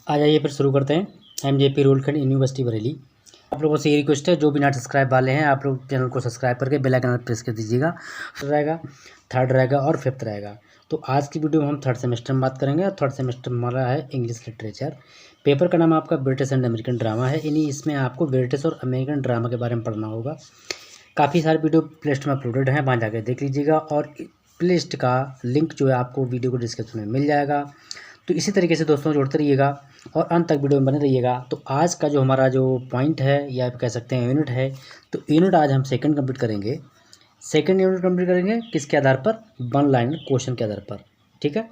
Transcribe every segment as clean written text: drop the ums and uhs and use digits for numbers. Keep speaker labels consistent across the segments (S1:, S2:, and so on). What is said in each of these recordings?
S1: आ जाइए फिर शुरू करते हैं। MJP Rohilkhand University Bareilly. आप लोगों से ये रिक्वेस्ट है, जो भी नॉट सब्सक्राइब वाले हैं आप लोग चैनल को सब्सक्राइब करके बेल आइकन प्रेस कर दीजिएगा। रहेगा थर्ड रहेगा और फिफ्थ रहेगा। तो आज की वीडियो में हम थर्ड सेमेस्टर में बात करेंगे और थर्ड सेमेस्टर हमारा है इंग्लिश लिटरेचर। पेपर का नाम आपका ब्रिटिश एंड अमेरिकन ड्रामा है, यानी इसमें आपको ब्रिटिश और अमेरिकन ड्रामा के बारे में पढ़ना होगा। काफ़ी सारे वीडियो प्लेलिस्ट में अपलोडेड हैं, वहाँ जाकर देख लीजिएगा और प्लेलिस्ट का लिंक जो है आपको वीडियो को डिस्क्रिप्शन में मिल जाएगा। तो इसी तरीके से दोस्तों जोड़ते रहिएगा और अंत तक वीडियो में बने रहिएगा। तो आज का जो हमारा जो पॉइंट है या आप कह सकते हैं यूनिट है, तो यूनिट आज हम सेकंड कंप्लीट करेंगे। सेकंड यूनिट कंप्लीट करेंगे किसके आधार पर? वन लाइनर क्वेश्चन के आधार पर। ठीक है,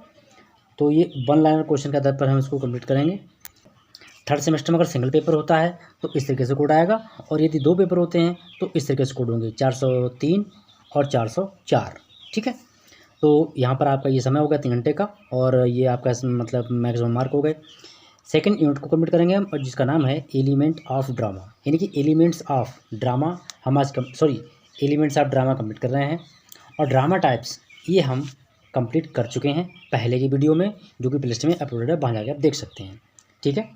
S1: तो ये वन लाइनर क्वेश्चन के आधार पर हम इसको कंप्लीट करेंगे। थर्ड सेमेस्टर में अगर सिंगल पेपर होता है तो इस तरीके से कोड आएगा, और यदि दो पेपर होते हैं तो इस तरीके से कोड होंगे 403 और 404। ठीक है, तो यहाँ पर आपका ये समय हो गया 3 घंटे का, और ये आपका मतलब मैक्सिमम मार्क हो गए। सेकंड यूनिट को कंप्लीट करेंगे हम, और जिसका नाम है एलिमेंट ऑफ ड्रामा, यानी कि एलिमेंट्स ऑफ ड्रामा हम आज एलिमेंट्स ऑफ ड्रामा कंप्लीट कर रहे हैं। और ड्रामा टाइप्स ये हम कंप्लीट कर चुके हैं पहले की वीडियो में, जो कि प्लेलिस्ट में अपलोडेड है, वहाँ जाके आप देख सकते हैं। ठीक है,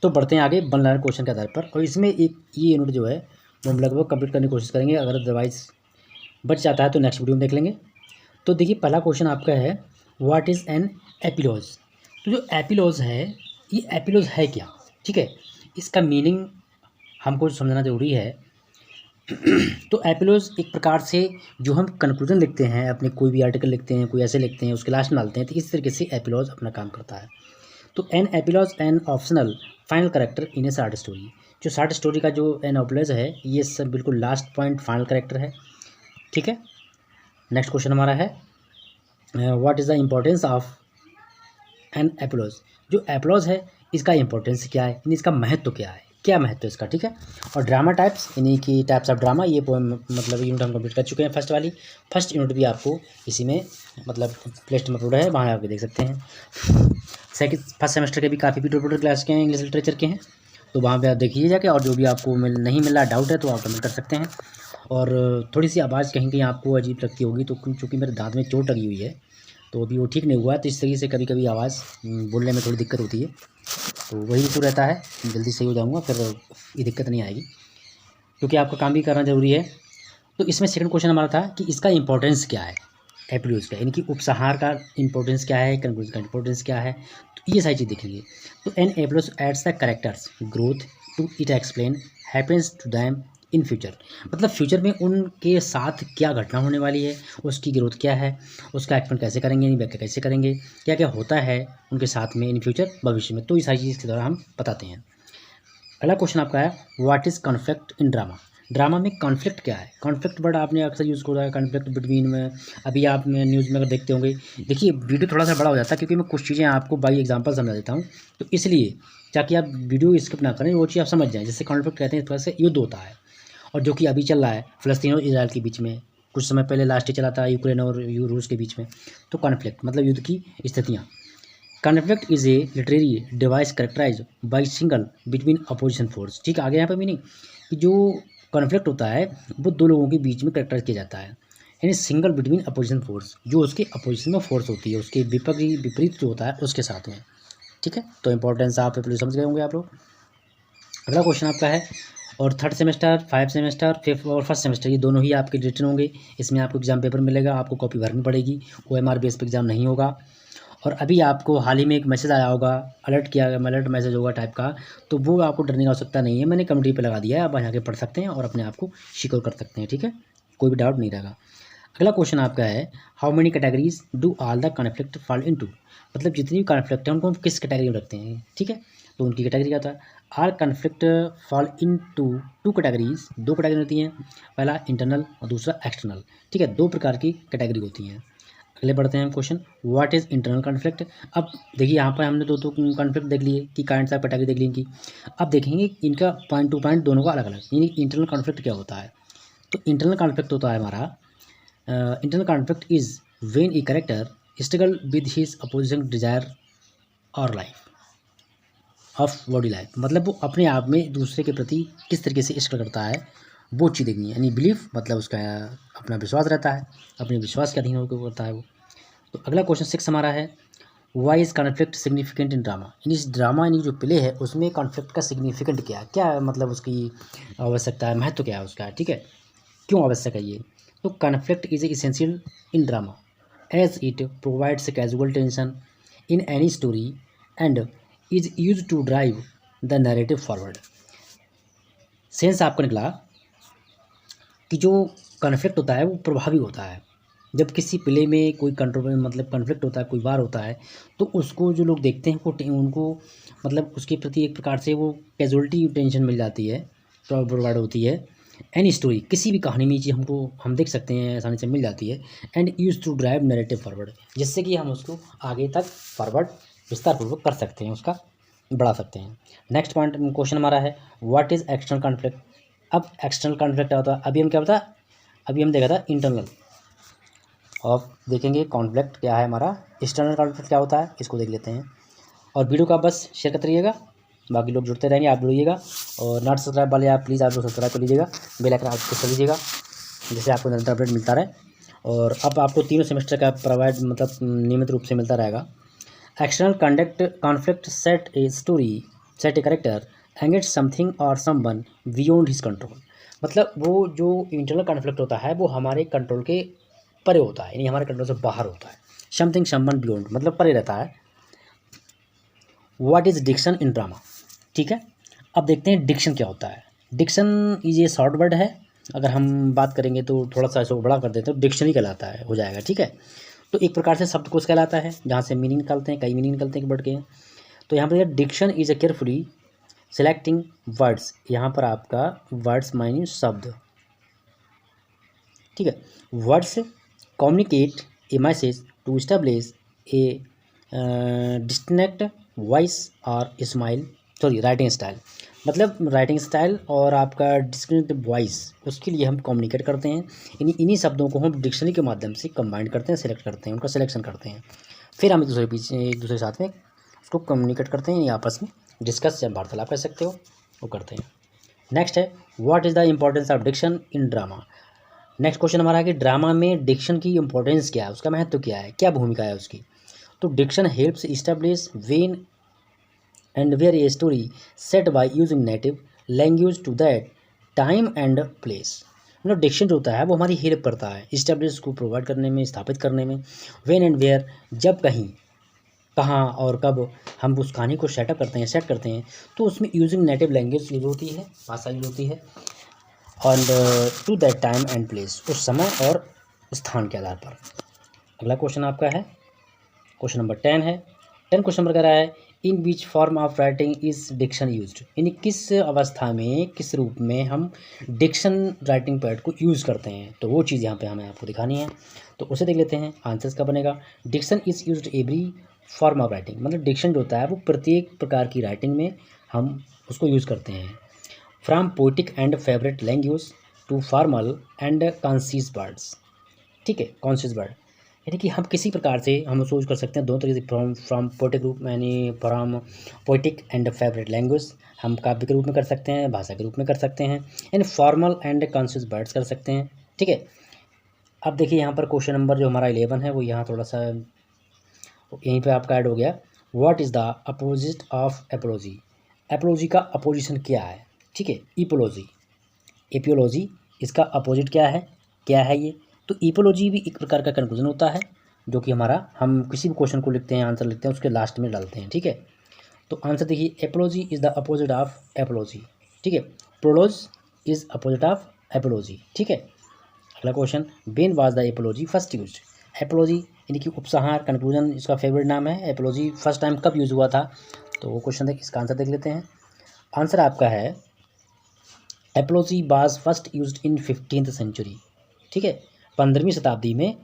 S1: तो बढ़ते हैं आगे वन लाइनर क्वेश्चन के आधार पर। और इसमें एक ये यूनिट जो है वो हम लगभग कंप्लीट करने की कोशिश करेंगे, अगर अदरवाइज बच जाता है तो नेक्स्ट वीडियो में देख लेंगे। तो देखिए पहला क्वेश्चन आपका है, व्हाट इज़ एन एपिलॉज। तो जो एपिलॉज है, ये एपिलॉज है क्या? ठीक है, इसका मीनिंग हमको समझना ज़रूरी है। तो एपिलॉज एक प्रकार से जो हम कंक्लूजन लिखते हैं, अपने कोई भी आर्टिकल लिखते हैं, कोई ऐसे लिखते हैं, उसके लास्ट में डालते हैं, तो इस तरीके से एपिलॉज अपना काम करता है। तो an epilogue an optional final character in a short story. जो शॉर्ट स्टोरी का जो एन एपिलॉज है, ये सब बिल्कुल लास्ट पॉइंट फाइनल करेक्टर है। ठीक है, नेक्स्ट क्वेश्चन हमारा है, what is the importance of an epilogue. जो एपिलॉज है इसका इंपॉर्टेंस क्या है, यानी इसका महत्व क्या है, क्या महत्व है इसका। ठीक है, और ड्रामा टाइप्स यानी कि टाइप्स ऑफ ड्रामा, ये पोएम मतलब यूनिट हम कंप्लीट कर चुके हैं। फर्स्ट वाली फर्स्ट यूनिट भी आपको इसी में मतलब प्लेलिस्ट में अपलोड है, वहाँ आप देख सकते हैं। सेकंड फर्स्ट सेमेस्टर के भी काफ़ी वीडियो अपलोड क्लास के हैं, इंग्लिश लिटरेचर के हैं, तो वहाँ पे आप देखिए जाके, और जो भी आपको नहीं मिल रहा डाउट है तो आप कमेंट कर सकते हैं। और थोड़ी सी आवाज़ कहीं कहीं आपको अजीब लगती होगी, तो क्योंकि मेरे दांत में चोट लगी हुई है, तो अभी वो ठीक नहीं हुआ है, तो इस तरीके से कभी कभी आवाज़ बोलने में थोड़ी दिक्कत होती है, तो वही इशू रहता है। जल्दी सही हो जाऊँगा, फिर ये दिक्कत नहीं आएगी, क्योंकि आपका काम भी करना ज़रूरी है। तो इसमें सेकंड क्वेश्चन हमारा था कि इसका इंपॉर्टेंस क्या है, एपिलॉज का, यानी कि उपसंहार का इंपॉर्टेंस क्या है, कंक्लूजन का इंपॉर्टेंस क्या है, तो ये सारी चीज़ देखेंगे। तो an epilogue adds the characters growth to it explain happens to them in future. मतलब फ्यूचर में उनके साथ क्या घटना होने वाली है, उसकी ग्रोथ क्या है, उसका एक्सप्लेन कैसे करेंगे, यानी व्याख्या कैसे करेंगे, क्या क्या होता है उनके साथ में इन फ्यूचर भविष्य में, तो ये सारी चीज़ के द्वारा हम बताते हैं। अगला क्वेश्चन आपका है, what is conflict in drama. Drama में कॉन्फ्लिक्ट क्या है? कॉन्फ्लिक्ट वर्ड आपने अक्सर यूज़ किया है, कॉन्फ्लिक्ट बिटवीन में। अभी आप न्यूज़ में अगर देखते होंगे, देखिए वीडियो थोड़ा सा बड़ा हो जाता है क्योंकि मैं कुछ चीज़ें आपको बाई एग्जांपल समझा देता हूँ, तो इसलिए ताकि आप वीडियो स्किप ना करें, वो चीज़ आप समझ जाएँ। जैसे कॉन्फ्लिक्ट कहते हैं इस तरह से युद्ध होता है, और जो कि अभी चल रहा है फ़लस्तीन और इजराइल के बीच में, कुछ समय पहले लास्ट ही चला था यूक्रेन और रूस के बीच में। तो कॉन्फ्लिक्ट मतलब युद्ध की स्थितियाँ। Conflict is a literary device characterise by single between opposition force. ठीक है, आगे यहाँ पर मीनिंग कि जो कॉन्फ्लिक्ट होता है वो दो लोगों के बीच में करेक्टराइज किया जाता है, यानी सिंगल बिटवीन अपोजिशन फोर्स, जो उसके अपोजिशन में फोर्स होती है, उसके विपरीत जो होता है उसके साथ में। ठीक है, तो इंपॉर्टेंस आप समझ गए होंगे आप लोग। अगला क्वेश्चन आपका है, और third semester, five semester, fifth और फर्स्ट सेमेस्टर ये दोनों ही आपके रिटन होंगे। इसमें आपको एग्जाम पेपर मिलेगा, आपको कॉपी भरनी पड़ेगी, OMR बेस पर एग्जाम नहीं होगा। और अभी आपको हाल ही में एक मैसेज आया होगा, अलर्ट किया गया, अलर्ट मैसेज होगा टाइप का, तो वो आपको डरने की आवश्यकता नहीं है, मैंने कमेंट्री पे लगा दिया है, आप यहाँ के पढ़ सकते हैं और अपने आप को सिक्योर कर सकते हैं। ठीक है, कोई भी डाउट नहीं रहेगा। अगला क्वेश्चन आपका है, how many categories do all the conflict fall into. मतलब जितनी भी कॉन्फ्लिक्ट है उनको हम किस कैटेगरी में रखते हैं। ठीक है, तो उनकी कैटेगरी क्या था, all conflict fall in two categories, दो कैटेगरी होती हैं, पहला इंटरनल और दूसरा एक्सटर्नल। ठीक है, दो प्रकार की कैटेगरी होती हैं। अगले बढ़ते हैं question, what is internal conflict. अब देखिए यहाँ पर हमने दो कॉन्फ्लिक्ट देख लिए कि काइंड्स ऑफ कैटेगरी देख ली इनकी। अब देखेंगे इनका पॉइंट टू पॉइंट दोनों का अलग अलग, यानी इंटरनल कॉन्फ्लिक्ट क्या होता है। तो इंटरनल कॉन्फ्लिक्ट होता है हमारा, internal conflict is when a character struggle with his opposing desire और लाइफ ऑफ बॉडी लाइफ। मतलब वो अपने आप में दूसरे के प्रति किस तरीके से स्ट्रगल करता है, वो चीज़ देखनी है। यानी बिलीफ मतलब उसका अपना विश्वास रहता है, अपने विश्वास के अधीन होकर करता है वो। तो अगला क्वेश्चन 6 हमारा है, why is conflict significant in drama, यानी इस ड्रामा यानी जो प्ले है उसमें कॉन्फ्लिक्ट का सिग्निफिकेंट क्या है, क्या मतलब उसकी आवश्यकता है, महत्व क्या है उसका, ठीक है, क्यों आवश्यक है ये। तो conflict is essential in drama as it provides casual tension in any story and is use to drive the narrative forward. Sense आपका निकला कि जो कॉन्फ्लिक्ट होता है वो प्रभावी होता है। जब किसी प्ले में कोई कंट्रोल मतलब कॉन्फ्लिक्ट होता है, कोई वार होता है, तो उसको जो लोग देखते हैं वो उनको मतलब उसके प्रति एक प्रकार से वो कैजुअलिटी टेंशन मिल जाती है, प्रोवाइड होती है। एनी स्टोरी, किसी भी कहानी में ये चीज़ हमको हम देख सकते हैं, आसानी से मिल जाती है। And use to drive narrative forward, जिससे कि हम उसको आगे तक फॉरवर्ड विस्तारपूर्वक कर सकते हैं, उसका बढ़ा सकते हैं। नेक्स्ट पॉइंट क्वेश्चन हमारा है व्हाट इज़ एक्सटर्नल कॉन्फ्लिक्ट। अब एक्सटर्नल कॉन्फ्लिक्ट क्या होता है, अभी हम क्या बता, अभी हम देखा था इंटरनल, अब देखेंगे कॉन्फ्लिक्ट क्या है हमारा, एक्सटर्नल कॉन्फ्लिक्ट क्या होता है, इसको देख लेते हैं। और वीडियो का बस शेयर करते रहिएगा, बाकी लोग जुड़ते रहेंगे, आप जुड़िएगा। और नॉट सब्सक्राइब वाले आप प्लीज़ आप लोग सब्सक्राइब कर लीजिएगा, बेल आइकन आप प्रेस कर लीजिएगा, जिससे आपको निरंतर अपडेट मिलता रहे। और अब आपको तीनों सेमेस्टर का प्रोवाइड मतलब नियमित रूप से मिलता रहेगा। External conduct conflict set A story, set a character engage something और समवन बियॉन्ड हिज कंट्रोल। मतलब वो जो इंटरनल कॉन्फ्लिक्ट होता है वो हमारे कंट्रोल के परे होता है, यानी हमारे कंट्रोल से बाहर होता है। समथिंग समवन बियॉन्ड मतलब परे रहता है। What is diction in drama, ठीक है। अब देखते हैं डिक्शन क्या होता है। डिक्शन इज ये शॉर्ट वर्ड है, अगर हम बात करेंगे तो थोड़ा सा इसको बड़ा कर देते हैं तो डिक्शनरी कहलाता है, हो जाएगा, ठीक है। तो एक प्रकार से शब्दकोश कहलाता है, जहाँ से मीनिंग निकालते हैं, कई मीनिंग निकलते हैं वर्ड के। तो यहाँ पर diction is a carefully selecting words, यहाँ पर आपका वर्ड्स मायने शब्द, ठीक है। Words communicate a message to establish a distinct voice और स्माइल राइटिंग स्टाइल, मतलब राइटिंग स्टाइल और आपका डिस्टिंक्ट वॉइस, उसके लिए हम कम्युनिकेट करते हैं। इन्हीं शब्दों को हम डिक्शनरी के माध्यम से कंबाइन करते हैं, सेलेक्ट करते हैं, उनका सिलेक्शन करते हैं, फिर हम एक दूसरे के साथ में उसको कम्युनिकेट करते हैं, आपस में डिस्कस या वार्तालाप कर सकते हो, वो करते हैं। नेक्स्ट है what is the importance of diction in drama. Next question हमारा है कि ड्रामा में डिक्शन की इंपॉर्टेंस क्या है, उसका महत्व क्या है, क्या भूमिका है उसकी। तो diction helps establish when and where a story set by using native language to that time and place. मतलब डिक्शन जो होता है वो हमारी हेल्प करता है इस्टेब्लिश को प्रोवाइड करने में, स्थापित करने में। वेन एंड वेयर, जब कहीं, कहाँ और कब हम उस कहानी को सेटअप करते हैं, सेट करते हैं, तो उसमें यूजिंग नेटिव लैंग्वेज यूज होती है, भाषा यूज होती है। And to that time and place, उस समय और स्थान के आधार पर। अगला क्वेश्चन आपका है क्वेश्चन नंबर 10 है। 10 क्वेश्चन नंबर कह रहा है in which form of writing is diction used, यानी किस अवस्था में, किस रूप में हम डिक्शन राइटिंग पैड को यूज़ करते हैं। तो वो चीज़ यहाँ पे हमें आपको दिखानी है, तो उसे देख लेते हैं। आंसर्स का बनेगा diction is used every form of writing, मतलब डिक्शन जो होता है वो प्रत्येक प्रकार की राइटिंग में हम उसको यूज़ करते हैं। From poetic and favourite language to formal and conscious words, ठीक है, कॉन्शियस वर्ड, यानी कि हम किसी प्रकार से हम उसको यूज कर सकते हैं दोनों तरीके से। फ्रॉम पोइटिक रूप में, यानी from poetic and favourite language हम काव्य के रूप में कर सकते हैं, भाषा के रूप में कर सकते हैं, यानी फॉर्मल एंड कॉन्शियस वर्ड्स कर सकते हैं, ठीक है। अब देखिए यहाँ पर क्वेश्चन नंबर जो हमारा 11 है वो यहाँ थोड़ा सा यहीं पे आपका ऐड हो गया। What is the opposite of apiology, apiology का अपोजिशन क्या है, ठीक है। इपोलॉजी, एपियोलॉजी, इसका अपोजिट क्या है ये। तो इपोलॉजी भी एक प्रकार का कंक्लूजन होता है, जो कि हमारा हम किसी भी क्वेश्चन को लिखते हैं, आंसर लिखते हैं, उसके लास्ट में डालते हैं, ठीक है। तो आंसर देखिए apiology is the opposite of apiology, ठीक है। प्रोलॉज इज़ अपोजिट ऑफ एपोलॉजी, ठीक है। अगला question when was the apiology first use, apiology यानी कि उपसंहार, कंक्लूजन इसका फेवरेट नाम है। एपोलॉजी फर्स्ट टाइम कब यूज़ हुआ था, तो वो क्वेश्चन इसका आंसर देख लेते हैं। आंसर आपका है apology was first used in 15th century, ठीक है। 15वीं शताब्दी में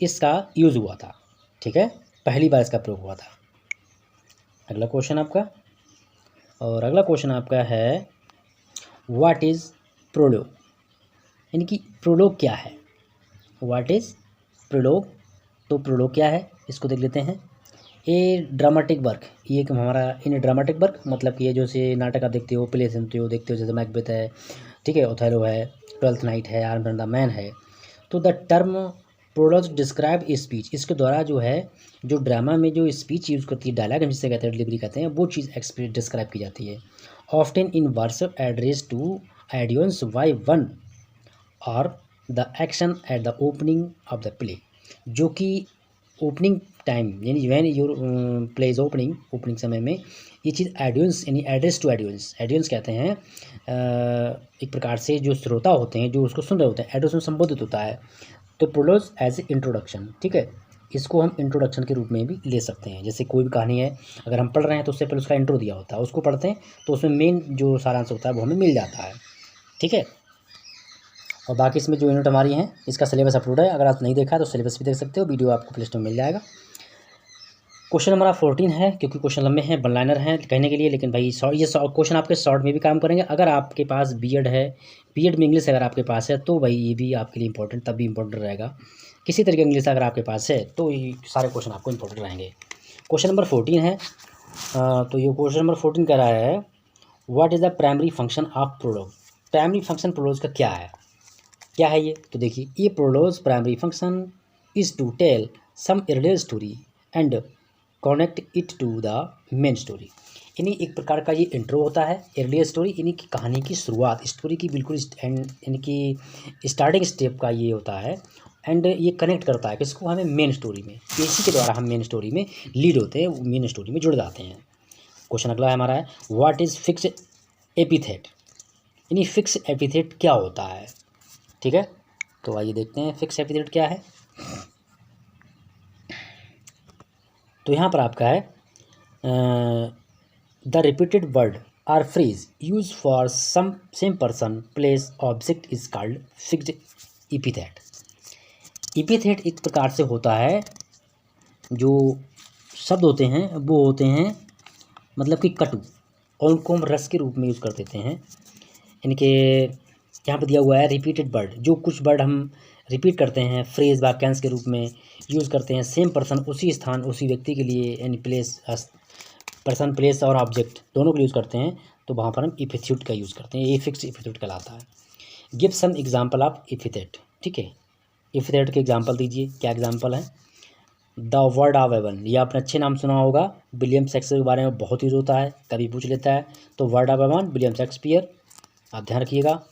S1: इसका यूज़ हुआ था, ठीक है, पहली बार इसका प्रयोग हुआ था। अगला क्वेश्चन आपका, और अगला क्वेश्चन आपका है व्हाट इज़ प्रोलोग, यानी कि प्रोलोग क्या है। व्हाट इज़ प्रोलोग, तो प्रोलोग क्या है इसको देख लेते हैं। ये ड्रामेटिक वर्क, ये एक हमारा इन ड्रामेटिक वर्क मतलब कि ये जो से नाटक आप देखते हो, प्ले सुनते हो, देखते हो, जैसे मैकबेथ है, ठीक है, ओथेलो है, ट्वेल्थ नाइट है, आर्म एंड द मैन है। तो the term prologue describe speech, इसके द्वारा जो है जो ड्रामा में जो स्पीच यूज़ करती है, डायलॉग हम जिसे कहते हैं, डिलीवरी कहते हैं, वो चीज़ डिस्क्राइब की जाती है। Often in verse address to audience by one or the action at the opening of the play, जो कि ओपनिंग टाइम यानी when your play is opening समय में ये चीज़ ऑडियंस यानी एड्रेस टू ऑडियंस कहते हैं, एक प्रकार से जो श्रोता होते हैं जो उसको सुन रहे होते हैं, एड्रेस में संबोधित होता है। तो प्रोलॉग एज ए इंट्रोडक्शन, ठीक है, इसको हम इंट्रोडक्शन के रूप में भी ले सकते हैं। जैसे कोई भी कहानी है, अगर हम पढ़ रहे हैं तो उससे पहले उसका इंट्रो दिया होता है, उसको पढ़ते हैं तो उसमें मेन जो सारांश होता है वो हमें मिल जाता है, ठीक है। और बाकी इसमें जो यूनिट हमारी हैं इसका सिलेबस अपलोड है, अगर आप नहीं देखा तो सिलेबस भी देख सकते हो, वीडियो आपको प्ले स्टोर में मिल जाएगा। क्वेश्चन हमारा 14 है, क्योंकि क्वेश्चन लंबे हैं, वन लाइनर हैं कहने के लिए, लेकिन भाई ये क्वेश्चन आपके शॉर्ट में भी काम करेंगे। अगर आपके पास बीएड है, बीएड में इंग्लिश अगर आपके पास है तो भाई ये भी आपके लिए इंपॉर्टेंट, तब भी इंपॉर्टेंट रहेगा। किसी तरीके इंग्लिश अगर आपके पास है तो ये सारे क्वेश्चन आपको इंपॉर्टेंट रहेंगे। क्वेश्चन नंबर 14 है, तो ये क्वेश्चन नंबर 14 कह रहा है what is the primary function of prologue. Primary function prologue का क्या है ये, तो देखिए, ये prologue primary function is to tell some irrelevant story and connect it to the main story. यानी एक प्रकार का ये इंट्रो होता है, अर्लियर स्टोरी यानी कि कहानी की शुरुआत, स्टोरी की बिल्कुल यानी कि स्टार्टिंग स्टेप का ये होता है, एंड ये कनेक्ट करता है किसको, हमें मेन स्टोरी में, इसी के द्वारा हम मेन स्टोरी में लीड होते हैं, मेन स्टोरी में जुड़ जाते हैं। क्वेश्चन अगला है हमारा है व्हाट इज़ फिक्स एपिथेट, यानी फिक्स एपिथेट क्या होता है, ठीक है। तो आइए देखते हैं फिक्स एपिथेट क्या है। तो यहाँ पर आपका है the repeated word or phrase use for some same person place object is called fixed epithet. Epithet एक प्रकार से होता है, जो शब्द होते हैं वो होते हैं मतलब कि कटु, और उनको हम रस के रूप में यूज़ कर देते हैं। इनके यहाँ पर दिया हुआ है रिपीटेड वर्ड, जो कुछ वर्ड हम रिपीट करते हैं फ्रेज वाक्यांश के रूप में यूज़ करते हैं, सेम पर्सन उसी स्थान उसी व्यक्ति के लिए, यानी प्लेस, पर्सन प्लेस और ऑब्जेक्ट दोनों के लिए यूज़ करते हैं, तो वहाँ पर हम एपिथेट का यूज़ करते हैं, ये फिक्स एपिथेट कहलाता है। Give some example of epithet, ठीक है, एपिथेट के एग्जाम्पल दीजिए, क्या एग्जाम्पल है। द वर्ड ऑफ एवन, ये आपने अच्छे नाम सुना होगा, विलियम शेक्सपियर के बारे में बहुत यूज़ होता है, कभी पूछ लेता है, तो word of Avon William Shakespeare, आप ध्यान रखिएगा।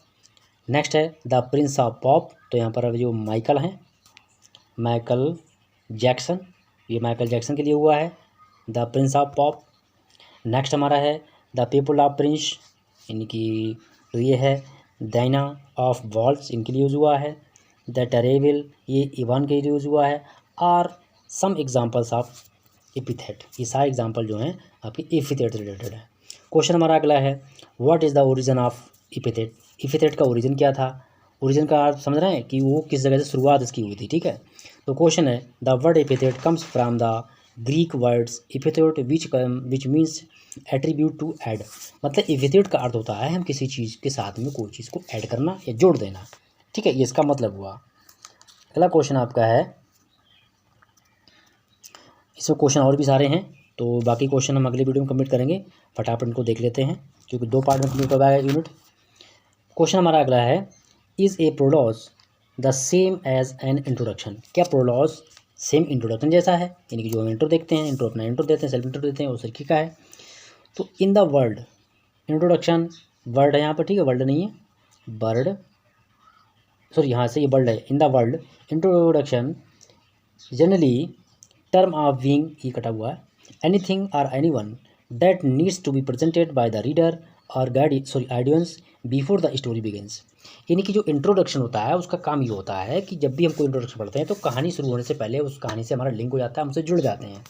S1: नेक्स्ट है द प्रिंस ऑफ पॉप, तो यहाँ पर जो माइकल हैं, माइकल जैक्सन, ये माइकल जैक्सन के लिए हुआ है the Prince of pop. Next हमारा है द पीपल ऑफ प्रिंस, यानी कि ये है डायना ऑफ वॉल्स, इनके लिए यूज़ हुआ है। द टेरेबल, ये इवान के लिए यूज़ हुआ है। और सम एग्जाम्पल्स ऑफ एपिथेट, ये सारे एग्जाम्पल जो हैं आपके एपिथेट रिलेटेड है। क्वेश्चन हमारा अगला है what is the origin of epithet. Epithet का ओरिजिन क्या था, ओरिजिन का आप समझ रहे हैं कि वो किस जगह से शुरुआत इसकी हुई थी, ठीक है। तो क्वेश्चन है the word epithet comes from the Greek words epithet which means attribute to add, मतलब एपिथेट का अर्थ होता है हम किसी चीज़ के साथ में कोई चीज़ को ऐड करना या जोड़ देना, ठीक है, ये इसका मतलब हुआ। अगला क्वेश्चन आपका है, इसमें क्वेश्चन और भी सारे हैं, तो बाकी क्वेश्चन हम अगले वीडियो में कंप्लीट करेंगे, फटाफट इनको देख लेते हैं क्योंकि 2 पार्ट में कंप्लीट हो पाएगा यूनिट। क्वेश्चन हमारा अगला है is a prologue the same as an introduction, क्या प्रोलॉग सेम इंट्रोडक्शन जैसा है, यानी कि जो हम इंट्रो देखते हैं, इंट्रो अपना इंट्रो देते हैं, सेल्फ इंट्रो देते हैं, उस तरीके का है। तो इन द वर्ड, इंट्रोडक्शन वर्ड है यहाँ पर, ठीक है, वर्ड नहीं है, वर्ड, सॉरी यहाँ से ये वर्ड है, in the word introduction generally term of being, ये कटा हुआ है, anything or anyone that needs to be presented by the reader or audience before the story begins. यानी कि जो इंट्रोडक्शन होता है उसका काम ये होता है कि जब भी हम कोई इंट्रोडक्शन पढ़ते हैं तो कहानी शुरू होने से पहले उस कहानी से हमारा लिंक हो जाता है, हमसे जुड़ जाते हैं।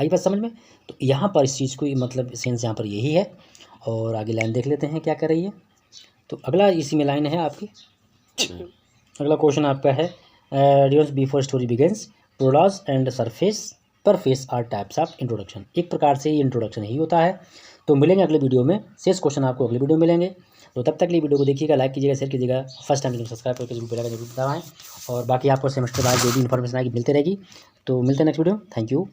S1: आई बात समझ में। तो यहाँ पर इस चीज़ को मतलब सेंस यहाँ पर यही है। और आगे लाइन देख लेते हैं क्या कर रही है। तो अगला इसी में लाइन है आपकी। अगला क्वेश्चन आपका है audience before story begins, prologue and surface are types of introduction. एक प्रकार से ये इंट्रोडक्शन ही होता है। तो मिलेंगे अगले वीडियो में, शेष क्वेश्चन आपको अगले वीडियो में मिलेंगे। तो तब तक के लिए वीडियो को देखिएगा, लाइक कीजिएगा, शेयर कीजिएगा, फर्स्ट टाइम सब्सक्राइब करके जरूर बेल आइकन जरूर दबाएं। और बाकी आपको सेमेस्टर बाद जो भी इन्फॉर्मेशन आएगी मिलती रहेगी। तो मिलते हैं नेक्स्ट वीडियो। Thank you.